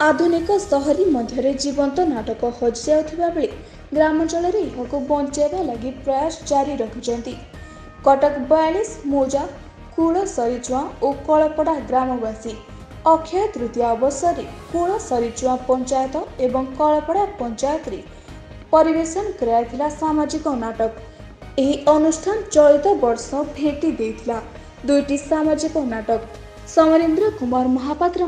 आधुनिक सहरी मध्य जीवंत नाटक हजि जाउथिबा बेले ग्रामांचल यह बचाइबा लगी प्रयास जारी रखिंट। कटक 42 मौजा कूल सरीचुआ और कलपड़ा ग्रामवासी अक्षय तृतीया अवसर में कूल सरीचुआ पंचायत एवं कलपड़ा पंचायत रे परिवेशन कराइथिला सामाजिक नाटक। एही अनुष्ठान चलित वर्ष भेटी देइथिला दुईटी सामाजिक नाटक। समरेन्द्र कुमार महापात्र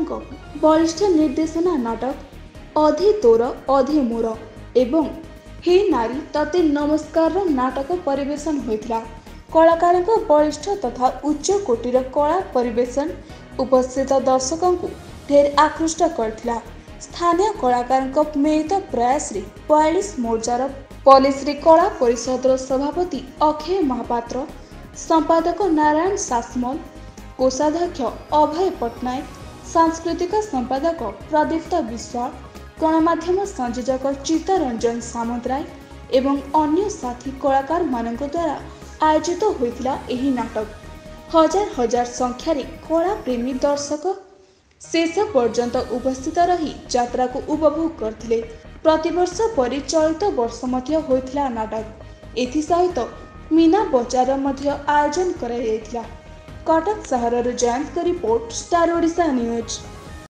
बलिष्ठ निर्देशना नाटक अधे तोर अधे मोर एवं हे नारी तते नमस्कार नाटक परिवेशन होइथिला। कलाकार बलिष्ठ तथा उच्च कोटीर कला परिवेशन उपस्थित दर्शकों को ढेर आकृष्ट करथिला। स्थानीय कलाकार मिलित प्रयास रे 42 मोर्चार पल्लीश्री कला परिषद सभापति अक्षय महापात्र, संपादक नारायण सासमल, कोषाध्यक्ष अभय पट्टनायक, सांस्कृतिक संपादक प्रदीप्त विश्वाल, गणमाध्यम संयोजक चित्तरंजन सामंतराय एवं अन्य साथी कलाकार मानक द्वारा आयोजित होइथिला एही नाटक। हजार हजार संख्यार कला प्रेमी दर्शक शेष पर्यंत उपस्थित रही यात्रा को उपभोग करथिले। प्रतिवर्ष परि चलित वर्ष मध्य होइथिला नाटक। एथि सहित मीना बजार मध्य आयोजन कराଯାଇथिला। कटक सहर Jayant report, star Odisha news.